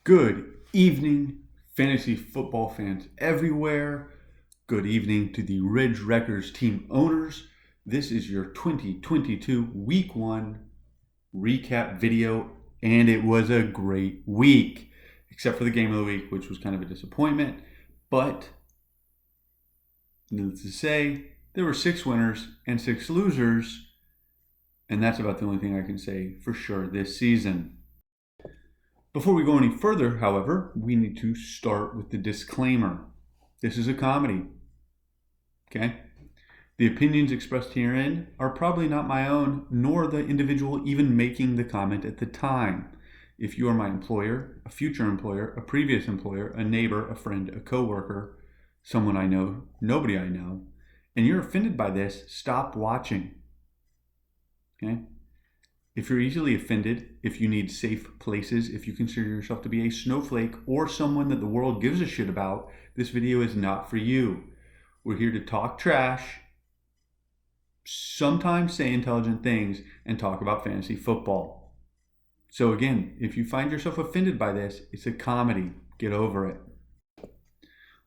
Good evening, fantasy football fans everywhere. Good evening to the Ridge Wreckers team owners. This is your 2022 Week 1 recap video, and it was a great week, except for the game of the week, which was kind of a disappointment. But needless to say, there were 6 winners and 6 losers, and that's about the only thing I can say for sure this season. Before we go any further, however, we need to start with the disclaimer. This is a comedy, okay? The opinions expressed herein are probably not my own, nor the individual even making the comment at the time. If you are my employer, a future employer, a previous employer, a neighbor, a friend, a coworker, someone I know, nobody I know, and you're offended by this, stop watching, okay? If you're easily offended, if you need safe places, if you consider yourself to be a snowflake or someone that the world gives a shit about, this video is not for you. We're here to talk trash, sometimes say intelligent things, and talk about fantasy football. So again, if you find yourself offended by this, it's a comedy. Get over it.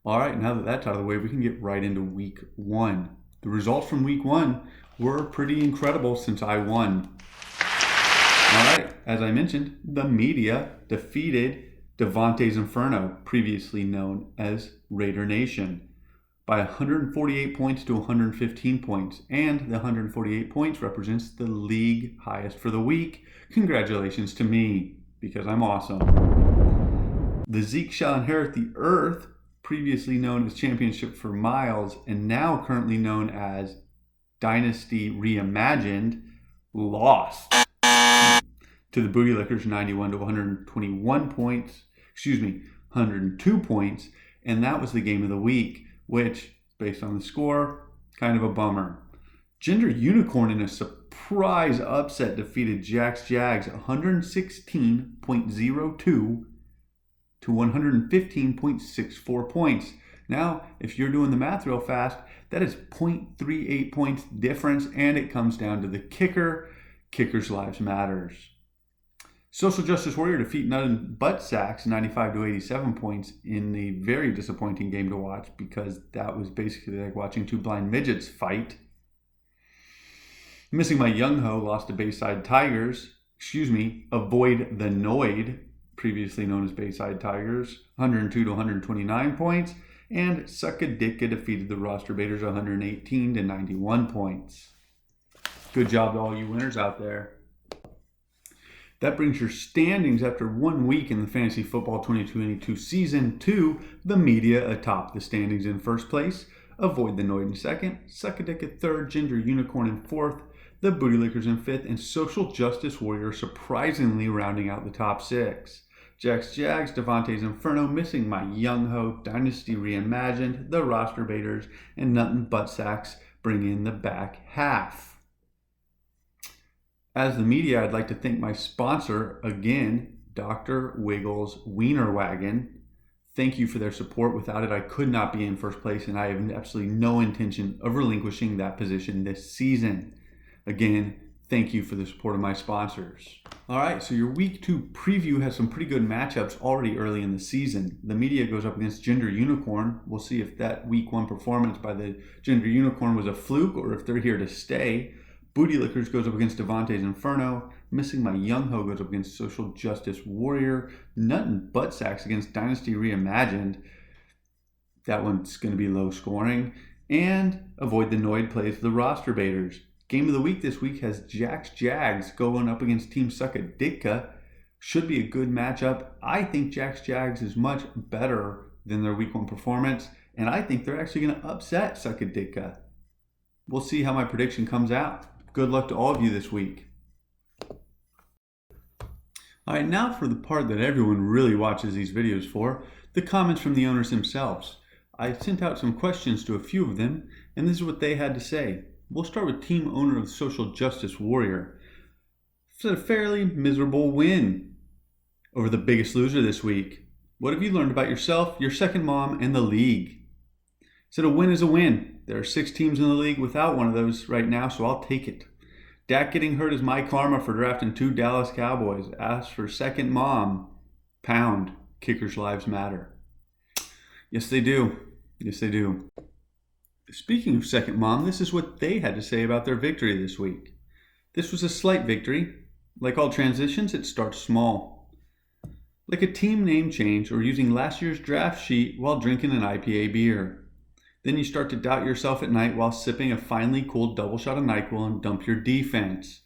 All right, now that that's out of the way, we can get right into Week 1. The results from Week 1 were pretty incredible since I won. All right, as I mentioned, the media defeated Devontae's Inferno, previously known as Raider Nation, by 148 points to 115 points. And the 148 points represents the league highest for the week. Congratulations to me, because I'm awesome. The Zeke shall inherit the earth, previously known as Championship for Miles, and now currently known as Dynasty Reimagined, lost to the Booty Lickers, 91 to 121 points, 102 points, and that was the game of the week, which, based on the score, kind of a bummer. Gender Unicorn in a surprise upset defeated Jax Jags 116.02 to 115.64 points. Now, if you're doing the math real fast, that is 0.38 points difference, and it comes down to the kicker. Kickers' lives matters. Social Justice Warrior defeat Nut Butt Sacks 95 to 87 points in a very disappointing game to watch, because that was basically like watching two blind midgets fight. Missing My Young Ho lost to Bayside Tigers. Avoid the Noid, previously known as Bayside Tigers, 102 to 129 points. And Suckaditka defeated the Roster Baiters 118 to 91 points. Good job to all you winners out there. That brings your standings after 1 week in the Fantasy Football 2022 season to the media atop the standings in first place, Avoid the Noid in second, Suckadick third, Ginger Unicorn in fourth, the Booty Lickers in fifth, and Social Justice Warrior surprisingly rounding out the top 6. Jax Jags, Devontae's Inferno, Missing My Young Ho, Dynasty Reimagined, the Roster Baiters, and Nut Butt Sacks bring in the back half. As the media, I'd like to thank my sponsor, again, Dr. Wiggles Wiener Wagon. Thank you for their support. Without it, I could not be in first place, and I have absolutely no intention of relinquishing that position this season. Again, thank you for the support of my sponsors. All right, so your Week 2 preview has some pretty good matchups already early in the season. The media goes up against Gender Unicorn. We'll see if that Week 1 performance by the Gender Unicorn was a fluke or if they're here to stay. Booty Lickers goes up against Devontae's Inferno. Missing My Young Ho goes up against Social Justice Warrior. Nut and Butt Sacks against Dynasty Reimagined. That one's going to be low scoring. And Avoid the Noid plays the Roster Baiters. Game of the week this week has Jax Jags going up against Team Suckaditka. Should be a good matchup. I think Jax Jags is much better than their Week 1 performance, and I think they're actually going to upset Suckaditka. We'll see how my prediction comes out. Good luck to all of you this week. All right, now for the part that everyone really watches these videos for, the comments from the owners themselves. I sent out some questions to a few of them, and this is what they had to say. We'll start with team owner of the Social Justice Warrior. It's a fairly miserable win over the biggest loser this week. What have you learned about yourself, your second mom, and the league? Said a win is a win. There are 6 teams in the league without one of those right now, so I'll take it. Dak getting hurt is my karma for drafting 2 Dallas Cowboys. As for second mom, pound. Kickers' lives matter. Yes, they do. Yes, they do. Speaking of Second Mom, this is what they had to say about their victory this week. This was a slight victory. Like all transitions, it starts small. Like a team name change or using last year's draft sheet while drinking an IPA beer. Then you start to doubt yourself at night while sipping a finely cooled double shot of NyQuil and dump your defense,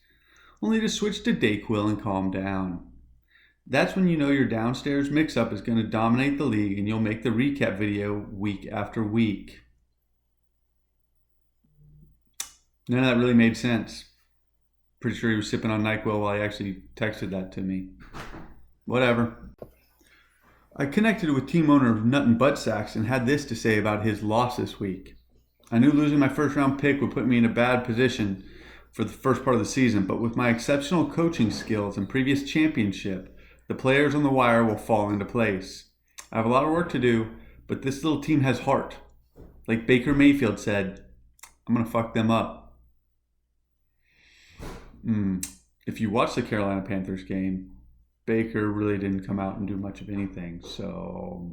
only to switch to Dayquil and calm down. That's when you know your downstairs mix-up is going to dominate the league and you'll make the recap video week after week. None of that really made sense. Pretty sure he was sipping on NyQuil while he actually texted that to me. Whatever. I connected with team owner of Nut and Butt Sacks and had this to say about his loss this week. I knew losing my first round pick would put me in a bad position for the first part of the season, but with my exceptional coaching skills and previous championship, the players on the wire will fall into place. I have a lot of work to do, but this little team has heart. Like Baker Mayfield said, I'm going to fuck them up. If you watch the Carolina Panthers game, Baker really didn't come out and do much of anything. So,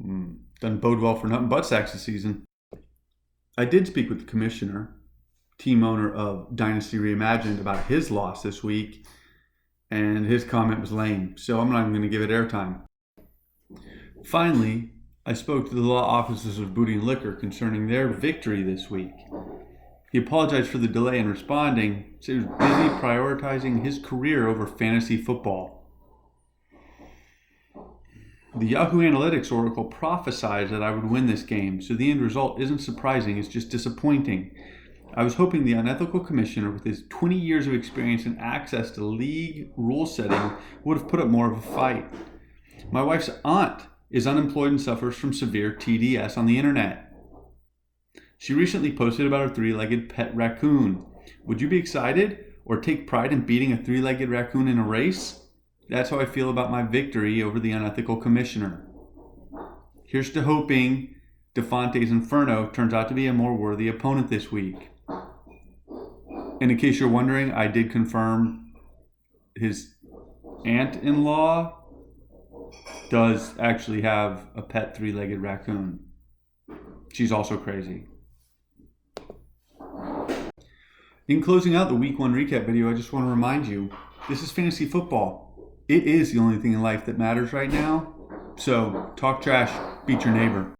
doesn't bode well for Nut and Butt Sacks this season. I did speak with the commissioner, team owner of Dynasty Reimagined, about his loss this week, and his comment was lame, so I'm not even going to give it airtime. Finally, I spoke to the law offices of Booty and Liquor concerning their victory this week. He apologized for the delay in responding, said he was busy prioritizing his career over fantasy football. The Yahoo Analytics Oracle prophesied that I would win this game, so the end result isn't surprising, it's just disappointing. I was hoping the unethical commissioner, with his 20 years of experience and access to league rule setting, would have put up more of a fight. My wife's aunt is unemployed and suffers from severe TDS on the internet. She recently posted about her three-legged pet raccoon. Would you be excited or take pride in beating a three-legged raccoon in a race? That's how I feel about my victory over the unethical commissioner. Here's to hoping Defonte's Inferno turns out to be a more worthy opponent this week. And in case you're wondering, I did confirm his aunt-in-law does actually have a pet three-legged raccoon. She's also crazy. In closing out the Week 1 recap video, I just want to remind you, this is fantasy football. It is the only thing in life that matters right now. So, talk trash, beat your neighbor.